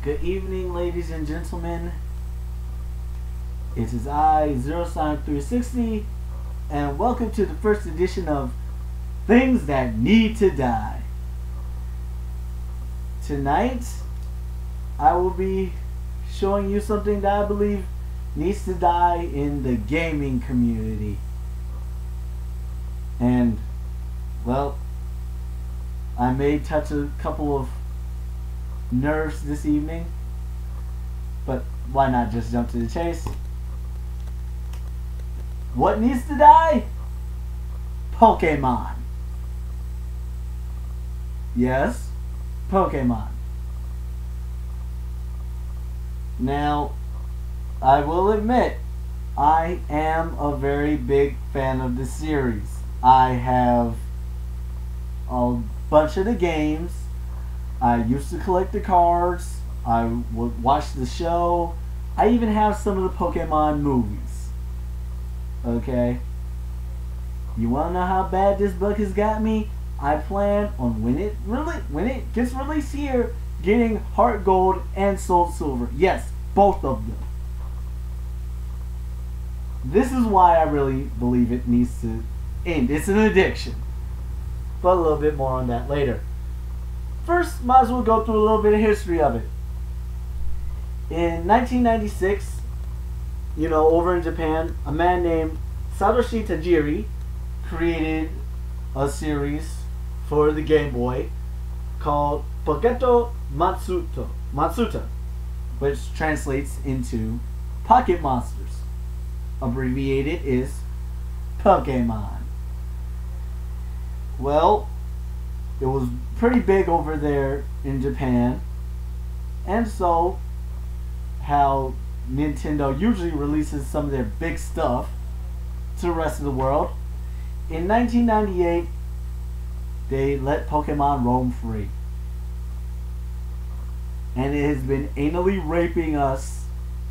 Good evening, ladies and gentlemen. It is I, ZeroSonic360, and welcome to the first edition of Things That Need to Die. Tonight, I will be showing you something that I believe needs to die in the gaming community. And, well, I may touch a couple of nerves this evening, but why not just jump to the chase? What needs to die? Pokemon. Yes, Pokemon. Now, I will admit, I am a very big fan of the series. I have a bunch of the games. I used to collect the cards. I would watch the show. I even have some of the Pokemon movies. Okay? You wanna know how bad this book has got me? I plan on when it gets released here, getting Heart Gold and Soul Silver. Yes, both of them. This is why I really believe it needs to end. It's an addiction. But a little bit more on that later. First, might as well go through a little bit of history of it. In 1996, over in Japan, a man named Satoshi Tajiri created a series for the Game Boy called Poketo Matsuta, which translates into Pocket Monsters. Abbreviated is Pokemon. Well, it was pretty big over there in Japan, and so how Nintendo usually releases some of their big stuff to the rest of the world, in 1998 they let Pokemon roam free, and it has been anally raping us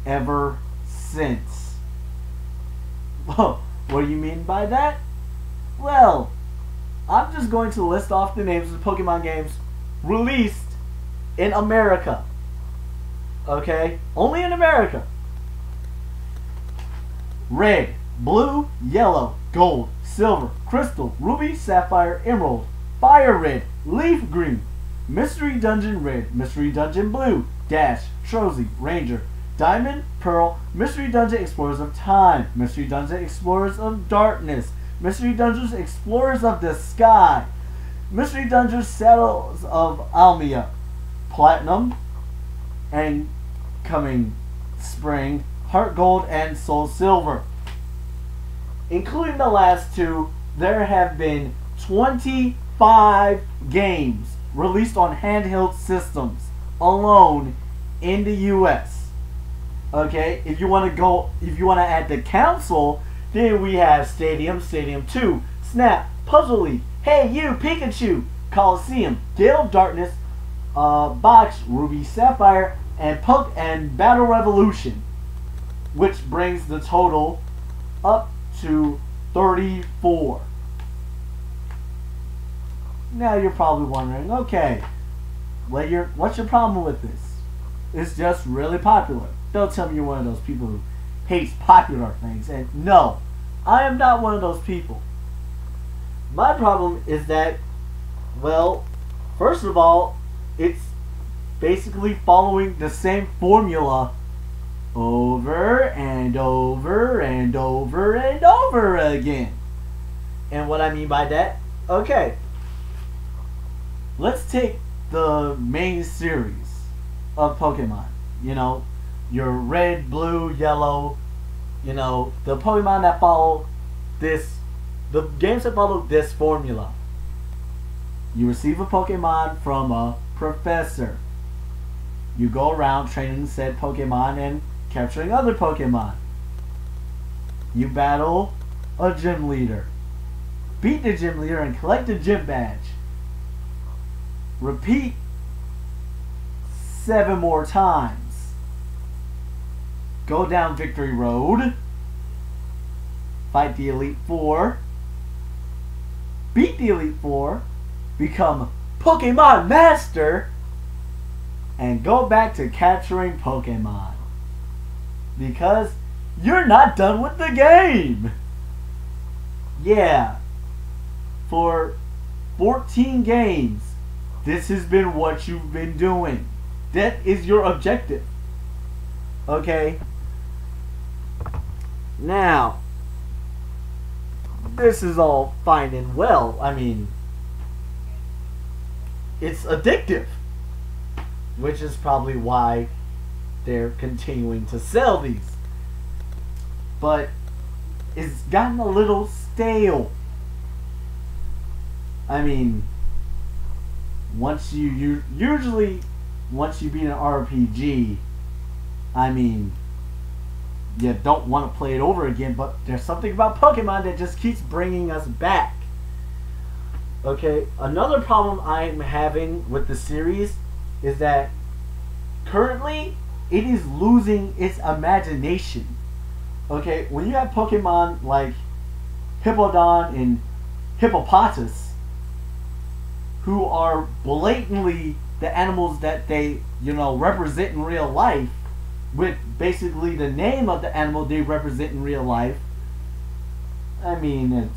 ever since. Whoa, what do you mean by that? Well, I'm just going to list off the names of the Pokemon games released in America. Okay? Only in America. Red, blue, yellow, gold, silver, crystal, ruby, sapphire, emerald, fire red, leaf green, mystery dungeon red, mystery dungeon blue, dash, Trozy, ranger, diamond, pearl, mystery dungeon explorers of time, mystery dungeon explorers of darkness, Mystery Dungeons Explorers of the Sky, Mystery Dungeons Saddles of Almia, Platinum, and coming spring, Heart Gold and Soul Silver. Including the last two, there have been 25 games released on handheld systems alone in the US. Okay, if you want to add the console, then we have Stadium, Stadium 2, Snap, Puzzle League, Hey You, Pikachu, Coliseum, Gale of Darkness, Box, Ruby, Sapphire, and Battle Revolution, which brings the total up to 34. Now you're probably wondering, okay, what's your problem with this? It's just really popular. Don't tell me you're one of those people who hates popular things. And no, I am not one of those people. My problem is that, well, first of all, it's basically following the same formula over and over and over and over again. And what I mean by that, okay, let's take the main series of Pokemon. Your red, blue, yellow, the Pokemon that follow this, the games that follow this formula. You receive a Pokemon from a professor. You go around training said Pokemon and capturing other Pokemon. You battle a gym leader. Beat the gym leader and collect the gym badge. Repeat 7 more times. Go down Victory Road. Fight the Elite Four. Beat the Elite Four. Become Pokemon Master. and go back to capturing Pokemon. Because you're not done with the game! Yeah. For 14 games, this has been what you've been doing. That is your objective. Okay? Now, this is all fine and well. I mean, it's addictive. Which is probably why they're continuing to sell these. But it's gotten a little stale. I mean, once you usually once you beat an RPG, I mean, you don't want to play it over again, but there's something about Pokemon that just keeps bringing us back. Okay, another problem I'm having with the series is that currently it is losing its imagination. Okay, when you have Pokemon like Hippowdon and Hippopotas, who are blatantly the animals that they, represent in real life, with basically the name of the animal they represent in real life, I mean,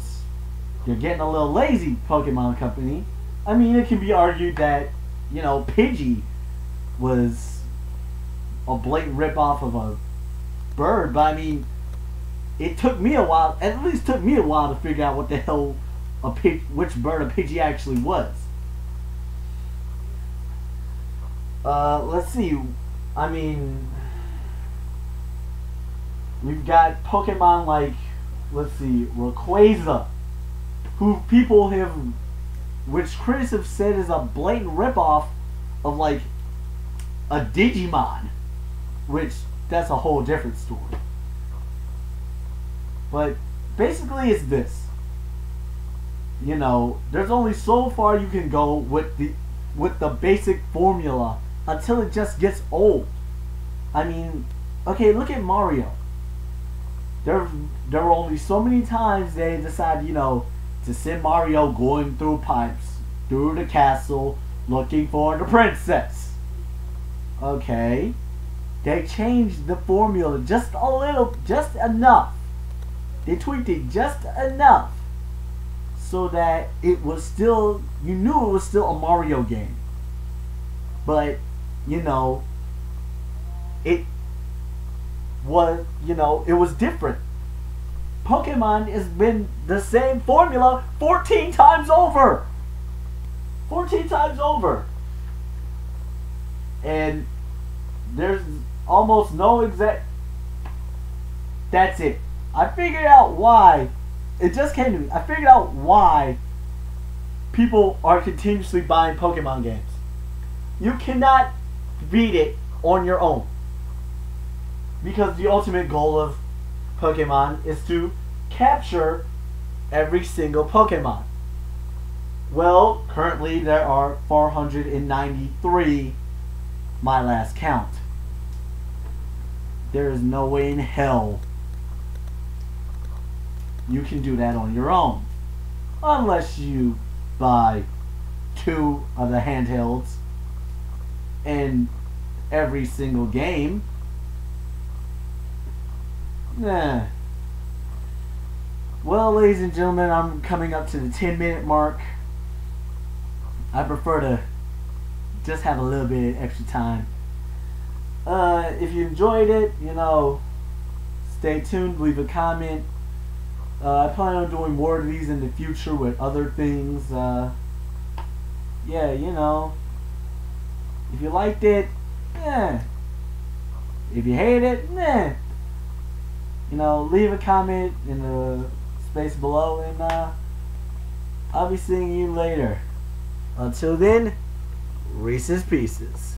you're getting a little lazy, Pokemon Company. I mean, it can be argued that, Pidgey was a blatant ripoff of a bird, but I mean, it took me a while, at least took me a while to figure out what the hell which bird a Pidgey actually was. Let's see. I mean, we've got Pokemon like, let's see, Rayquaza, which critics have said is a blatant ripoff of like a Digimon, which that's a whole different story. But basically it's this. There's only so far you can go with the basic formula until it just gets old. I mean, okay, look at Mario. There were only so many times they decided, to send Mario going through pipes, through the castle, looking for the princess. Okay. They changed the formula just a little, just enough. They tweaked it just enough so that it was still, you knew it was still a Mario game. But, it was, it was different. Pokemon has been the same formula 14 times over. 14 times over. And there's almost no exact... That's it. I figured out why. It just came to me. I figured out why people are continuously buying Pokemon games. You cannot beat it on your own. Because the ultimate goal of Pokemon is to capture every single Pokemon. Well, currently there are 493, my last count. There is no way in hell you can do that on your own. Unless you buy 2 of the handhelds in every single game. Nah. Well, ladies and gentlemen, I'm coming up to the 10-minute mark. I prefer to just have a little bit of extra time. If you enjoyed it, stay tuned, leave a comment. I plan on doing more of these in the future with other things. Yeah, if you liked it, if you hate it, leave a comment in the space below, and I'll be seeing you later. Until then, Reese's Pieces.